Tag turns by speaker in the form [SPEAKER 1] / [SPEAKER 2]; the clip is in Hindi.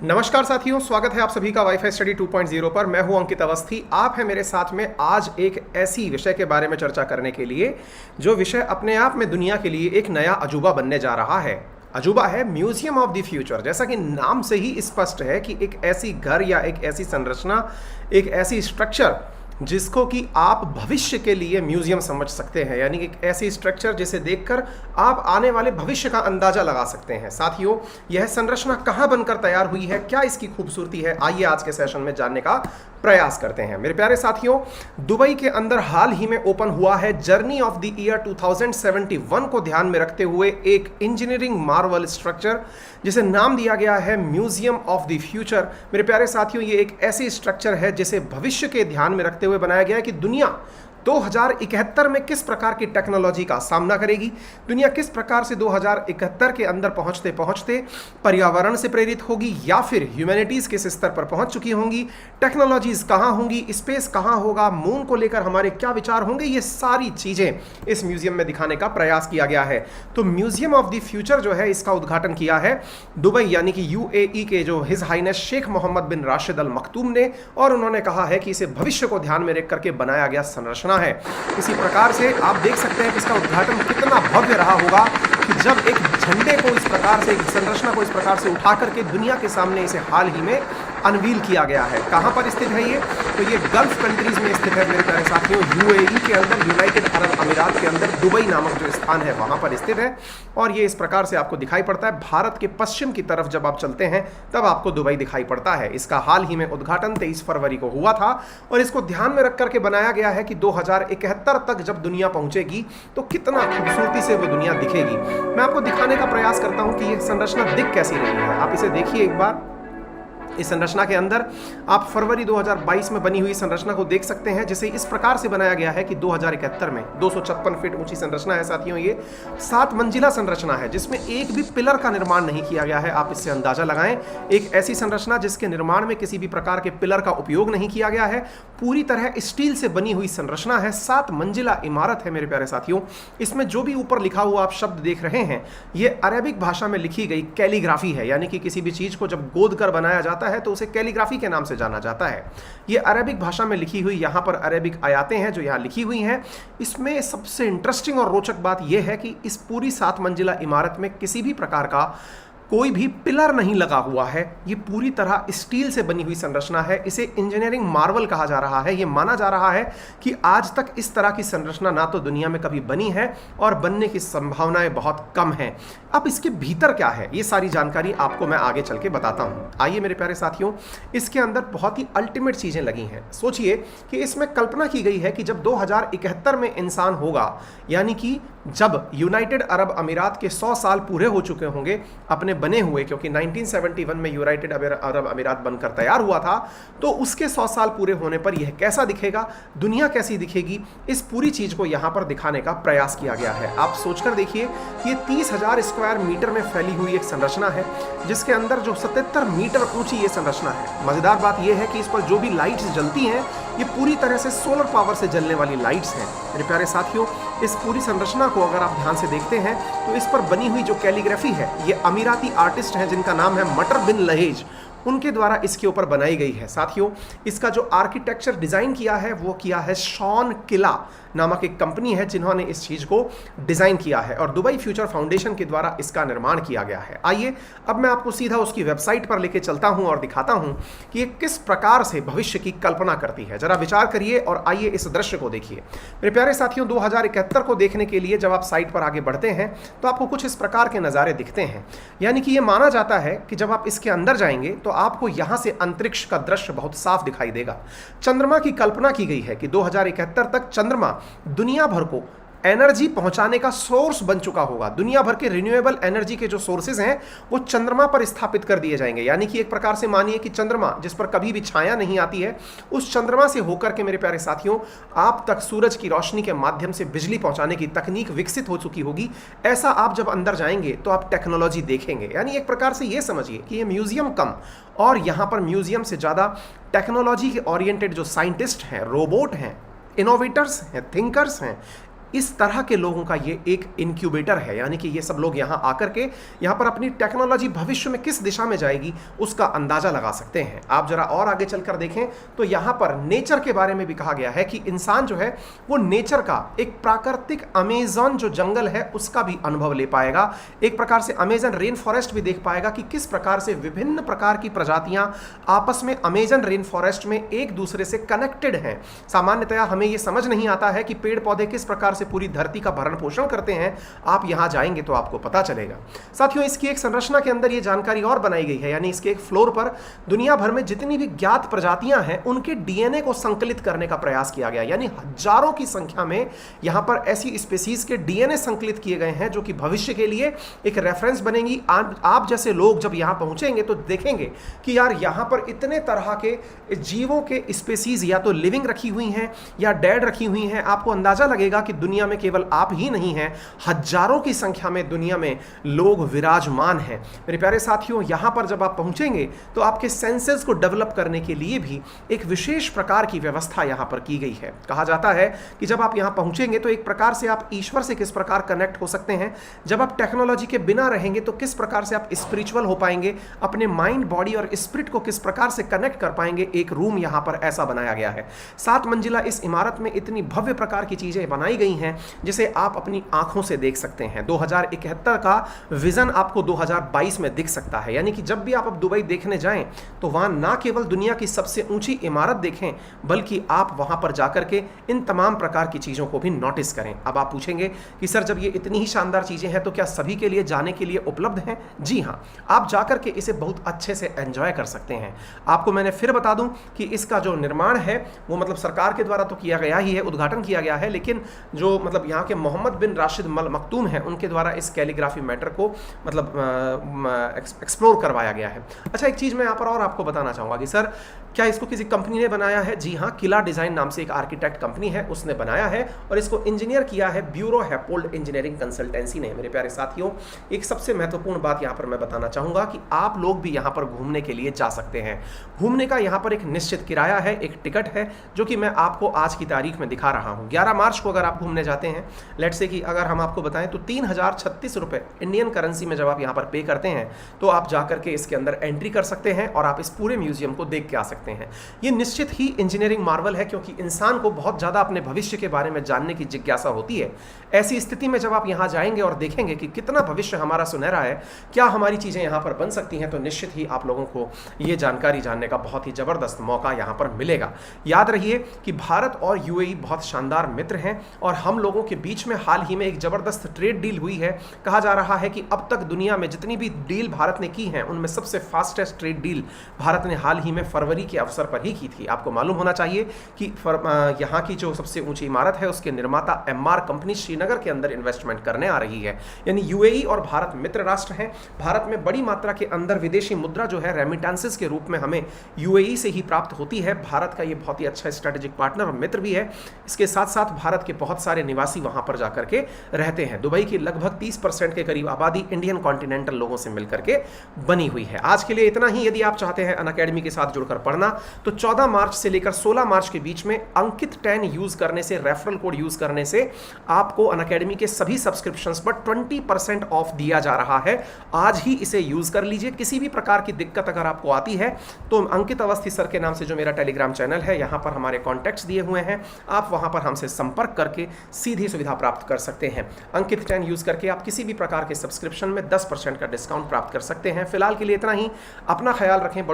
[SPEAKER 1] नमस्कार साथियों, स्वागत है आप सभी का वाईफाई स्टडी 2.0 पर। मैं हूं अंकित अवस्थी। आप हैं मेरे साथ में आज एक ऐसी विषय के बारे में चर्चा करने के लिए जो विषय अपने आप में दुनिया के लिए एक नया अजूबा बनने जा रहा है। अजूबा है म्यूजियम ऑफ द फ्यूचर। जैसा कि नाम से ही स्पष्ट है कि एक ऐसी घर या एक ऐसी संरचना, एक ऐसी स्ट्रक्चर जिसको कि आप भविष्य के लिए म्यूजियम समझ सकते हैं, यानी कि एक ऐसी स्ट्रक्चर जिसे देखकर आप आने वाले भविष्य का अंदाजा लगा सकते हैं। साथियों, यह संरचना कहां बनकर तैयार हुई है, क्या इसकी खूबसूरती है, आइए आज के सेशन में जानने का प्रयास करते हैं। मेरे प्यारे साथियों, दुबई के अंदर हाल ही में ओपन हुआ है जर्नी ऑफ द ईयर 2071 को ध्यान में रखते हुए एक इंजीनियरिंग मार्वल स्ट्रक्चर जिसे नाम दिया गया है म्यूजियम ऑफ द फ्यूचर। मेरे प्यारे साथियों, ये एक ऐसी स्ट्रक्चर है जिसे भविष्य के ध्यान में रखते हुए बनाया गया है कि दुनिया 2071 में किस प्रकार की टेक्नोलॉजी का सामना करेगी, दुनिया किस प्रकार से 2071 के अंदर पहुंचते पहुंचते पर्यावरण से प्रेरित होगी या फिर ह्यूमैनिटीज किस स्तर पर पहुंच चुकी होंगी, टेक्नोलॉजीज कहां होंगी, स्पेस कहां होगा, मून को लेकर हमारे क्या विचार होंगे, ये सारी चीजें इस म्यूजियम में दिखाने का प्रयास किया गया है। तो म्यूजियम ऑफ द फ्यूचर जो है, इसका उद्घाटन किया है दुबई यानी कि यूएई के जो हिज हाइनेस शेख मोहम्मद बिन राशिद अल मखतूम ने, और उन्होंने कहा है कि इसे भविष्य को ध्यान में रख करके बनाया गया संरचना है। इसी प्रकार से आप देख सकते हैं कि इसका उद्घाटन कितना भव्य रहा होगा कि जब एक झंडे को इस प्रकार से, एक संरचना को इस प्रकार से उठा करके दुनिया के सामने इसे हाल ही में अनवील किया गया है। कहां पर स्थित है ये? तो ये गल्फ कंट्रीज में स्थित है मेरे प्यारे साथियों। यूएई के अंदर, यूनाइटेड अरब अमीरात के अंदर दुबई नामक जो स्थान है वहां पर स्थित है, और ये इस प्रकार से आपको दिखाई पड़ता है। भारत के पश्चिम की तरफ जब आप चलते हैं तब आपको दुबई दिखाई पड़ता है। इसका हाल ही में उद्घाटन 23 फरवरी को हुआ था, और इसको ध्यान में रख करके बनाया गया है कि 2071 तक जब दुनिया पहुंचेगी तो कितना खूबसूरती से वो दुनिया दिखेगी। मैं आपको दिखाने का प्रयास करता हूं कि ये संरचना दिख कैसी रही है। आप इसे देखिए एक बार। इस संरचना के अंदर आप फरवरी 2022 में बनी हुई संरचना को देख सकते हैं, जिसे इस प्रकार से बनाया गया है कि 2071 में 256 फीट ऊंची संरचना है। साथियों, ये 7 मंजिला संरचना है जिसमें एक भी पिलर का निर्माण नहीं किया गया है। आप इससे अंदाजा लगाएं, एक ऐसी संरचना जिसके निर्माण में किसी भी प्रकार के पिलर का उपयोग नहीं किया गया है, पूरी तरह स्टील से बनी हुई संरचना है। 7 मंजिला इमारत है मेरे प्यारे साथियों। इसमें जो भी ऊपर लिखा हुआ आप शब्द देख रहे हैं, ये अरेबिक भाषा में लिखी गई कैलीग्राफी है, यानी कि किसी भी चीज को जब गोद कर बनाया जाता है तो उसे कैलीग्राफी के नाम से जाना जाता है। ये अरेबिक भाषा में लिखी हुई, यहां पर अरेबिक आयातें हैं जो यहां लिखी हुई हैं। इसमें सबसे इंटरेस्टिंग और रोचक बात यह है कि इस पूरी 7 मंजिला इमारत में किसी भी प्रकार का कोई भी पिलर नहीं लगा हुआ है। ये पूरी तरह स्टील से बनी हुई संरचना है। इसे इंजीनियरिंग मार्वल कहा जा रहा है। ये माना जा रहा है कि आज तक इस तरह की संरचना ना तो दुनिया में कभी बनी है और बनने की संभावनाएं बहुत कम हैं। अब इसके भीतर क्या है, ये सारी जानकारी आपको मैं आगे चल के बताता हूं। आइए मेरे प्यारे साथियों, इसके अंदर बहुत ही अल्टीमेट चीजें लगी हैं। सोचिए कि इसमें कल्पना की गई है कि जब 2071 में इंसान होगा, यानी कि जब यूनाइटेड अरब अमीरात के 100 साल पूरे हो चुके होंगे अपने बने हुए, क्योंकि 1971 में यूनाइटेड अरब अमीरात बनकर तैयार हुआ था, तो उसके 100 साल पूरे होने पर यह कैसा दिखेगा, दुनिया कैसी दिखेगी, इस पूरी चीज को यहां पर दिखाने का प्रयास किया गया है। आप सोचकर देखिए, ये 30,000 स्क्वायर मीटर में फैली हुई एक संरचना है, जिसके अंदर जो 77 मीटर ऊंची ये संरचना है। मजेदार बात यह है कि इस पर जो भी लाइट्स जलती हैं, ये पूरी तरह से सोलर पावर से जलने वाली लाइट्स हैं। मेरे प्यारे साथियों, इस पूरी संरचना को अगर आप ध्यान से देखते हैं तो इस पर बनी हुई जो कैलीग्राफी है, ये अमीराती आर्टिस्ट हैं जिनका नाम है मटर बिन लहेज, उनके द्वारा इसके ऊपर बनाई गई है। साथियों, इसका जो आर्किटेक्चर डिजाइन किया है वो किया है शॉन किला नामक एक कंपनी है जिन्होंने इस चीज को डिजाइन किया है, और दुबई फ्यूचर फाउंडेशन के द्वारा इसका निर्माण किया गया है। आइए अब मैं आपको सीधा उसकी वेबसाइट पर लेके चलता हूं और दिखाता हूं कि ये किस प्रकार से भविष्य की कल्पना करती है। जरा विचार करिए और आइए इस दृश्य को देखिए। मेरे प्यारे साथियों, 2071 को देखने के लिए जब आप साइट पर आगे बढ़ते हैं तो आपको कुछ इस प्रकार के नज़ारे दिखते हैं। यानी कि ये माना जाता है कि जब आप इसके अंदर जाएंगे तो आपको यहां से अंतरिक्ष का दृश्य बहुत साफ दिखाई देगा। चंद्रमा की कल्पना की गई है कि 2071 तक चंद्रमा दुनिया भर को एनर्जी पहुंचाने का सोर्स बन चुका होगा। दुनिया भर के रिन्यूएबल एनर्जी के जो सोर्सेज हैं वो चंद्रमा पर स्थापित कर दिए जाएंगे। यानी कि एक प्रकार से मानिए कि चंद्रमा, जिस पर कभी भी छाया नहीं आती है, उस चंद्रमा से होकर के मेरे प्यारे साथियों आप तक सूरज की रोशनी के माध्यम से बिजली पहुंचाने की तकनीक विकसित हो चुकी होगी। ऐसा आप जब अंदर जाएंगे तो आप टेक्नोलॉजी देखेंगे। यानी एक प्रकार से ये समझिए कि ये म्यूजियम कम, और यहाँ पर म्यूजियम से ज़्यादा टेक्नोलॉजी के ओरिएंटेड जो साइंटिस्ट हैं, रोबोट हैं, इनोवेटर्स हैं, थिंकर्स हैं, इस तरह के लोगों का ये एक इनक्यूबेटर है, यानी कि ये सब लोग यहाँ आकर के यहाँ पर अपनी टेक्नोलॉजी भविष्य में किस दिशा में जाएगी उसका अंदाजा लगा सकते हैं। आप जरा और आगे चलकर देखें तो यहाँ पर नेचर के बारे में भी कहा गया है कि इंसान जो है वो नेचर का एक प्राकृतिक अमेज़न जो जंगल है उसका भी अनुभव ले पाएगा, एक प्रकार से अमेज़न रेन फॉरेस्ट भी देख पाएगा कि किस प्रकार से विभिन्न प्रकार की प्रजातियां आपस में अमेज़न रेन फॉरेस्ट में एक दूसरे से कनेक्टेड हैं। सामान्यतया हमें यह समझ नहीं आता है कि पेड़ पौधे किस प्रकार से पूरी धरती का भरण पोषण करते हैं, आप यहां जाएंगे तो आपको पता चलेगा। साथियों, इसकी एक संरचना के अंदर यह जानकारी और बनाई गई है, यानी इसके एक फ्लोर पर दुनिया भर में जितनी भी ज्ञात प्रजातियां हैं उनके डीएनए को संकलित करने का प्रयास किया गया, यानी हजारों की संख्या में यहां पर ऐसी स्पीसीज के डीएनए संकलित किए गए हैं जो कि भविष्य के लिए एक रेफरेंस बनेंगी। आप जैसे लोग जब यहां पहुंचेंगे तो देखेंगे कि यार यहां पर इतने तरह के जीवों के स्पीसीज या तो लिविंग रखी हुई हैं या डेड रखी हुई हैं। आपको अंदाजा लगेगा कि दुनिया में केवल आप ही नहीं हैं, हजारों की संख्या में दुनिया में लोग विराजमान हैं। मेरे प्यारे साथियों, यहां पर जब आप पहुंचेंगे तो आपके सेंसेस को डेवलप करने के लिए भी एक विशेष प्रकार की व्यवस्था यहां पर की गई है। कहा जाता है कि जब आप यहां पहुंचेंगे तो एक प्रकार से आप ईश्वर से किस प्रकार कनेक्ट हो सकते हैं, जब आप टेक्नोलॉजी के बिना रहेंगे तो किस प्रकार से आप स्पिरिचुअल हो पाएंगे, अपने माइंड, बॉडी और स्पिरिट को किस प्रकार से कनेक्ट कर पाएंगे। एक रूम यहां पर ऐसा बनाया गया है। 7 मंजिला इस इमारत में इतनी भव्य प्रकार की चीजें बनाई गई हैं जिसे आप अपनी आंखों से देख सकते हैं। 2071 का विजन आपको 2022 में दिख सकता है, यानी कि जब भी आप अब दुबई देखने जाएं तो वहां ना केवल दुनिया की सबसे ऊंची इमारत देखें बल्कि आप वहां पर जाकर के इन तमाम प्रकार की चीजों को भी नोटिस करें। अब आप पूछेंगे कि सर जब ये इतनी ही शानदार चीजें हैं तो क्या सभी के लिए जाने के लिए उपलब्ध हैं? जी हां, आप जाकर के इसे बहुत अच्छे से एंजॉय कर सकते हैं। आपको मैंने फिर बता दूं कि इसका जो निर्माण है वो मतलब सरकार के द्वारा तो किया गया ही है, उद्घाटन किया गया है, लेकिन जो मतलब यहाँ के मोहम्मद बिन राशिद अल मखतूम हैं उनके द्वारा इस कैलीग्राफी मैटर को मतलब एक्सप्लोर करवाया गया है। अच्छा, एक चीज़ मैं यहाँ पर और आपको बताना चाहूँगा कि सर क्या इसको किसी कंपनी ने बनाया है? जी हाँ, किला डिज़ाइन नाम से एक आर्किटेक्ट कंपनी है, उसने बनाया है और इसको इंजीनियर किया है ब्यूरो हैपोल्ड इंजीनियरिंग कंसल्टेंसी ने। मेरे प्यारे साथियों, एक सबसे महत्वपूर्ण बात यहाँ पर मैं बताना चाहूँगा कि आप लोग भी यहाँ पर घूमने के लिए जा सकते हैं। घूमने का यहाँ पर एक निश्चित किराया है, एक टिकट है जो कि मैं आपको आज की तारीख में दिखा रहा हूँ। 11 मार्च को अगर आप घूमने जाते हैं, लेट से कि अगर हम आपको बताएं तो 3036 रुपये इंडियन करेंसी में जब आप यहाँ पर पे करते हैं तो आप जाकर के इसके अंदर एंट्री कर सकते हैं और आप इस पूरे म्यूजियम को देख के आ सकते हैं। ये निश्चित ही इंजीनियरिंग मार्वल है क्योंकि इंसान को बहुत ज़्यादा अपने भविष्य के बारे में जानने की जिज्ञासा होती है। ऐसी स्थिति में जब आप यहाँ जाएंगे और देखेंगे कि कितना भविष्य हमारा सुनहरा है, क्या हमारी चीज़ें यहाँ पर बन सकती हैं, तो निश्चित ही आप लोगों को ये जानकारी जानने का बहुत ही ज़बरदस्त मौका यहाँ पर मिलेगा। याद रहिए कि भारत और यूएई बहुत शानदार मित्र हैं और हम लोगों के बीच में हाल ही में एक ज़बरदस्त ट्रेड डील हुई है। कहा जा रहा है कि अब तक दुनिया में जितनी भी डील भारत ने की हैं उनमें सबसे फास्टेस्ट ट्रेड डील भारत ने हाल ही में फरवरी के अवसर पर ही की थी। आपको मालूम होना चाहिए कि यहाँ की जो सबसे ऊंची इमारत है उसके निर्माता एमआर कंपनी श्रीनगर के अंदर इन्वेस्टमेंट करने आ रही है। यानी यूएई और भारत मित्र राष्ट्र हैं। भारत में बड़ी मात्रा के अंदर विदेशी मुद्रा जो है रेमिटेंसेस के रूप में हमें यूएई से ही प्राप्त होती है। भारत का ये बहुत ही अच्छा स्ट्रेटेजिक पार्टनर और मित्र भी है। इसके साथ साथ भारत के बहुत सारे निवासी वहां पर जाकर के रहते हैं। दुबई की लगभग 30% के करीब आबादी इंडियन कॉन्टिनेंटल लोगों से मिलकर के बनी हुई है। आज के लिए इतना ही। यदि आप चाहते हैं अनअकैडमी के साथ जुड़कर पढ़ना तो 14 मार्च से लेकर 16 मार्च के बीच में अंकित 10 यूज करने से, रेफरल कोड यूज करने से आपको अनअकैडमी के सभी सब्सक्रिप्शंस पर 20% ऑफ दिया जा रहा है। आज ही इसे यूज कर लीजिए। किसी भी प्रकार की दिक्कत अगर आपको आती है तो अंकित अवस्थी सर के नाम से जो मेरा टेलीग्राम चैनल है, यहां पर हमारे कॉन्टैक्ट्स दिए हुए हैं, आप वहां पर हमसे संपर्क करके सीधी सुविधा प्राप्त कर सकते हैं। अंकित 10 यूज करके आप किसी भी प्रकार के सब्सक्रिप्शन में 10% का डिस्काउंट प्राप्त कर सकते हैं। फिलहाल के लिए इतना ही। अपना ख्याल रखें।